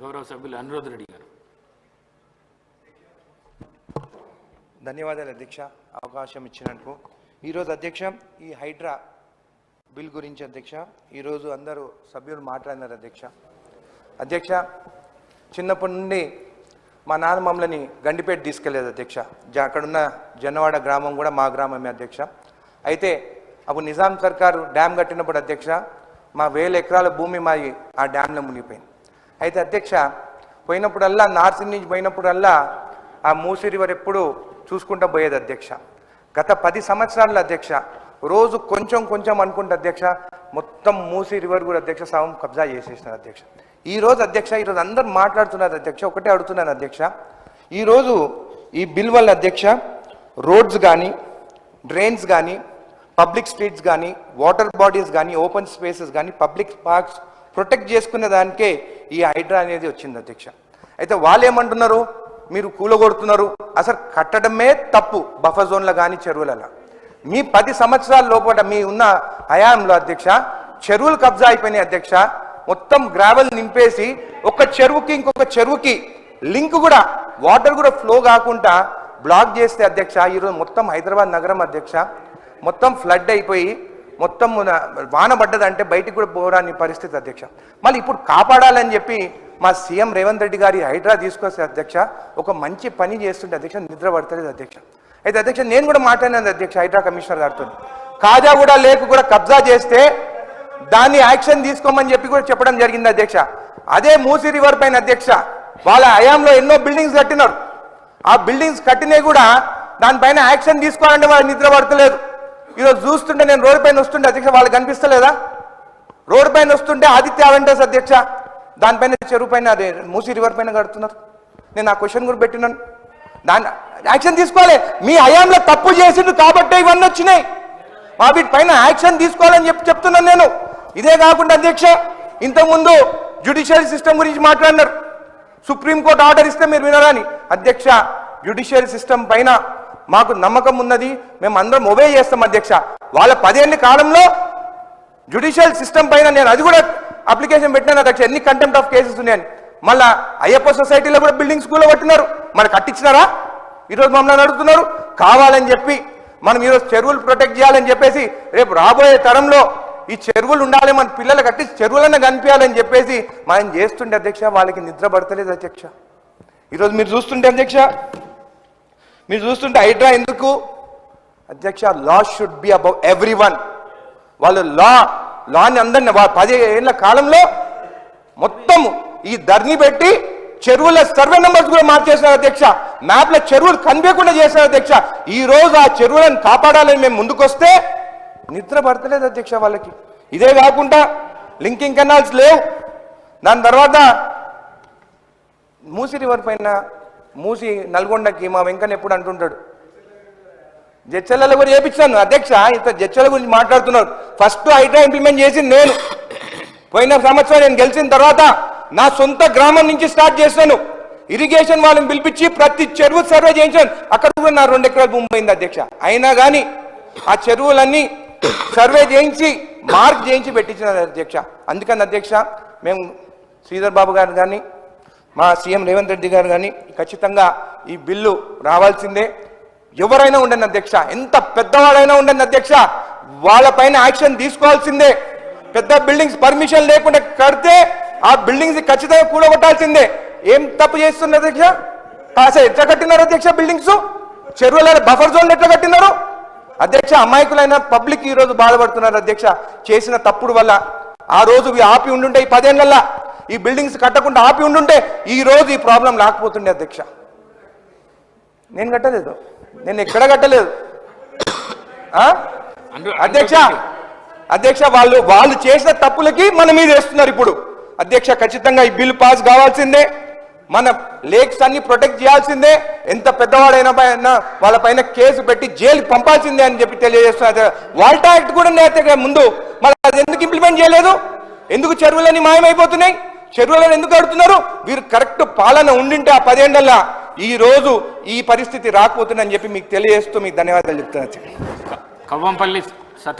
గౌరవ సభ్యులు అనిరుద్ధ్ రెడ్డి గారు. ధన్యవాదాలు అధ్యక్ష, అవకాశం ఇచ్చినందుకు. ఈరోజు అధ్యక్ష ఈ హైడ్రా బిల్ గురించి అధ్యక్ష ఈరోజు అందరూ సభ్యులు మాట్లాడినారు అధ్యక్ష. అధ్యక్ష చిన్నప్పటి నుండి మా నాన్న మమ్మల్ని గండిపేట తీసుకెళ్లేదు అధ్యక్ష. అక్కడున్న జనవాడ గ్రామం కూడా మా గ్రామమే అధ్యక్ష. అయితే అప్పుడు నిజాం సర్కారు డ్యామ్ కట్టినప్పుడు అధ్యక్ష మా 1000 ఎకరాల భూమి మాది ఆ డ్యామ్లో మునిగిపోయింది. అయితే అధ్యక్ష పోయినప్పుడల్లా నార్త్ నుంచి పోయినప్పుడల్లా ఆ మూసీ రివర్ ఎప్పుడు చూసుకుంటూ పోయేది అధ్యక్ష. గత 10 సంవత్సరాల్లో అధ్యక్ష రోజు కొంచెం కొంచెం అనుకుంటే అధ్యక్ష మొత్తం మూసీ రివర్ కూడా అధ్యక్ష సగం కబ్జా చేసేసినారు అధ్యక్ష. ఈరోజు అధ్యక్ష ఈరోజు అందరు మాట్లాడుతున్నారు అధ్యక్ష. ఒకటే అడుగుతున్నాను అధ్యక్ష, ఈరోజు ఈ బిల్ వల్ల అధ్యక్ష రోడ్స్ కానీ డ్రైన్స్ కానీ పబ్లిక్ స్ట్రీట్స్ కానీ వాటర్ బాడీస్ కానీ ఓపెన్ స్పేసెస్ కానీ పబ్లిక్ పార్క్స్ ప్రొటెక్ట్ చేసుకునే దానికే ఈ హైడ్రా అనేది వచ్చింది అధ్యక్ష. అయితే వాళ్ళు ఏమంటున్నారు, మీరు కూలగొడుతున్నారు, అసలు కట్టడమే తప్పు బఫర్ జోన్లో కానీ చెరువులలో. మీ 10 సంవత్సరాల లోపల మీ ఉన్న హయాంలో అధ్యక్ష చెరువులు కబ్జా అయిపోయినాయి అధ్యక్ష. మొత్తం గ్రావెల్ నింపేసి ఒక చెరువుకి ఇంకొక చెరువుకి లింక్ కూడా వాటర్ కూడా ఫ్లో కాకుండా బ్లాక్ చేస్తే అధ్యక్ష ఈరోజు మొత్తం హైదరాబాద్ నగరం అధ్యక్ష మొత్తం ఫ్లడ్ అయిపోయి మొత్తం వాన పడ్డదంటే బయటికి కూడా పోరాని పరిస్థితి అధ్యక్ష. మళ్ళీ ఇప్పుడు కాపాడాలని చెప్పి మా సీఎం రేవంత్ రెడ్డి గారి హైడ్రా తీసుకొస్తే అధ్యక్ష ఒక మంచి పని చేస్తుంటే అధ్యక్ష నిద్ర పడతలేదు అధ్యక్ష. అయితే అధ్యక్ష నేను కూడా మాట్లాడినాను అధ్యక్ష హైడ్రా కమిషనర్ గారితో. కాజాగూడ లేక్ కూడా కబ్జా చేస్తే దాన్ని యాక్షన్ తీసుకోమని చెప్పి కూడా చెప్పడం జరిగింది అధ్యక్ష. అదే మూసీ రివర్ పైన అధ్యక్ష వాళ్ళ హయాంలో ఎన్నో బిల్డింగ్స్ కట్టినారు. ఆ బిల్డింగ్స్ కట్టినవి కూడా దానిపైన యాక్షన్ తీసుకోవాలంటే వాళ్ళు నిద్ర పడతలేదు. ఈరోజు చూస్తుంటే నేను రోడ్డు పైన వస్తుంటే అధ్యక్ష వాళ్ళకి కనిపిస్తలేదా? రోడ్డు పైన వస్తుంటే ఆదిత్య అవెంటర్స్ అధ్యక్ష దానిపైన చెరువు పైన అదే మూసీ రివర్ పైన కడుతున్నారు. నేను ఆ క్వశ్చన్ కూడా పెట్టినాను. దాన్ని యాక్షన్ తీసుకోవాలి. మీ హయాంలో తప్పు చేసిండు కాబట్టే ఇవన్నీ వచ్చినాయి. మా వీటిపైన యాక్షన్ తీసుకోవాలని చెప్తున్నాను నేను. ఇదే కాకుండా అధ్యక్ష ఇంతకుముందు జ్యుడిషియరీ సిస్టమ్ గురించి మాట్లాడినారు. సుప్రీంకోర్టు ఆర్డర్ ఇస్తే మీరు వినరాని అధ్యక్ష జ్యుడిషియరీ సిస్టమ్ పైన మాకు నమ్మకం ఉన్నది, మేము అందరం ఒబే చేస్తాం అధ్యక్ష. వాళ్ళ 10 ఏళ్ల కాలంలో జ్యుడిషియల్ సిస్టమ్ పైన నేను అది కూడా అప్లికేషన్ పెట్టినాను అధ్యక్ష, ఎన్ని కంటెంప్ట్ ఆఫ్ కేసెస్ ఉన్నాయని. మళ్ళా అయ్యప్ప సొసైటీలో కూడా బిల్డింగ్ స్కూల్లో పట్టినారు, మరి కట్టించినారా? ఈరోజు మమ్మల్ని అడుగుతున్నారు. కావాలని చెప్పి మనం ఈరోజు చెరువులు ప్రొటెక్ట్ చేయాలని చెప్పేసి రేపు రాబోయే తరంలో ఈ చెరువులు ఉండాలి, మన పిల్లలు కట్టి చెరువులన్నా కనిపించాలని చెప్పేసి మనం చేస్తుంటే అధ్యక్ష వాళ్ళకి నిద్ర పడతలేదు అధ్యక్ష. ఈరోజు మీరు చూస్తుంటే హైడ్రా ఎందుకు అధ్యక్ష? లా షుడ్ బి అబౌవ్ ఎవ్రీవన్. వాళ్ళు లాని అందరినీ 10 ఏళ్ల కాలంలో మొత్తం ఈ ధర్ని పెట్టి చెరువుల సర్వే నెంబర్స్ కూడా మార్చేసినారు అధ్యక్ష. మ్యాప్లో చెరువులు కనిపించకుండా చేసినారు అధ్యక్ష. ఈ రోజు ఆ చెరువులను కాపాడాలని మేము ముందుకొస్తే నిద్ర పడతలేదు అధ్యక్ష వాళ్ళకి. ఇదే కాకుండా లింకింగ్ కెనాల్స్ లేవు. దాని తర్వాత మూసీ రివర్ పైన మూసి నల్గొండకి మా వెంకన్న ఎప్పుడు అంటుంటాడు జడ్చర్లలో కూడా చేపించాను అధ్యక్ష. ఇంత జడ్చర్ల గురించి మాట్లాడుతున్నారు. ఫస్ట్ హైడ్రా ఇంప్లిమెంట్ చేసి నేను పోయిన సంవత్సరం నేను గెలిచిన తర్వాత నా సొంత గ్రామం నుంచి స్టార్ట్ చేశాను. ఇరిగేషన్ వాళ్ళని పిలిపించి ప్రతి చెరువు సర్వే చేయించాను. అక్కడ కూడా నా 2 ఎకరాల భూమి పోయింది అధ్యక్ష. అయినా కానీ ఆ చెరువులన్నీ సర్వే చేయించి మార్క్ చేయించి పెట్టించినారు అధ్యక్ష. అందుకని అధ్యక్ష మేము శ్రీధర్ బాబు గారు కానీ మా సీఎం రేవంత్ రెడ్డి గారు కానీ ఖచ్చితంగా ఈ బిల్లు రావాల్సిందే. ఎవరైనా ఉండండి అధ్యక్ష, ఎంత పెద్దవాడైనా ఉండండి అధ్యక్ష, వాళ్ళపైన యాక్షన్ తీసుకోవాల్సిందే. పెద్ద బిల్డింగ్స్ పర్మిషన్ లేకుండా కడితే ఆ బిల్డింగ్స్ ఖచ్చితంగా కూడగొట్టాల్సిందే. ఏం తప్పు చేస్తున్నారు అధ్యక్ష? అసలు ఎట్లా కట్టినారు అధ్యక్ష బిల్డింగ్స్? చెరువుల బఫర్ జోన్లు ఎట్లా కట్టినారు అధ్యక్ష? అమాయకులైన పబ్లిక్ ఈ రోజు బాధపడుతున్నారు అధ్యక్ష చేసిన తప్పుడు వల్ల. ఆ రోజు ఆపి ఉండుంటే ఈ 10 ఏళ్లలో ఈ బిల్డింగ్స్ కట్టకుండా ఆపి ఉండుంటే ఈ రోజు ఈ ప్రాబ్లం రాకపోతుండే అధ్యక్ష. నేను కట్టలేదు, నేను ఎక్కడ కట్టలేదు అధ్యక్ష. వాళ్ళు చేసిన తప్పులకి మన మీద వేస్తున్నారు ఇప్పుడు అధ్యక్ష. ఖచ్చితంగా ఈ బిల్ పాస్ కావాల్సిందే. మన లేక్స్ అన్ని ప్రొటెక్ట్ చేయాల్సిందే. ఎంత పెద్దవాడైనా వాళ్ళపైన కేసు పెట్టి జైలుకి పంపాల్సిందే అని చెప్పి తెలియజేస్తున్నారు. వాల్టా యాక్ట్ కూడా నేత ముందు మరి అది ఎందుకు ఇంప్లిమెంట్ చేయలేదు? ఎందుకు చెరువులన్నీ మాయమైపోతున్నాయి? చెరువులను ఎందుకు అడుగుతున్నారు? వీరు కరెక్ట్ పాలన ఉండింటే ఆ 10 ఏళ్లలో ఈ రోజు ఈ పరిస్థితి రాకపోతుందని చెప్పి మీకు తెలియజేస్తూ మీకు ధన్యవాదాలు చెప్తున్నారు. కవ్వంపల్లి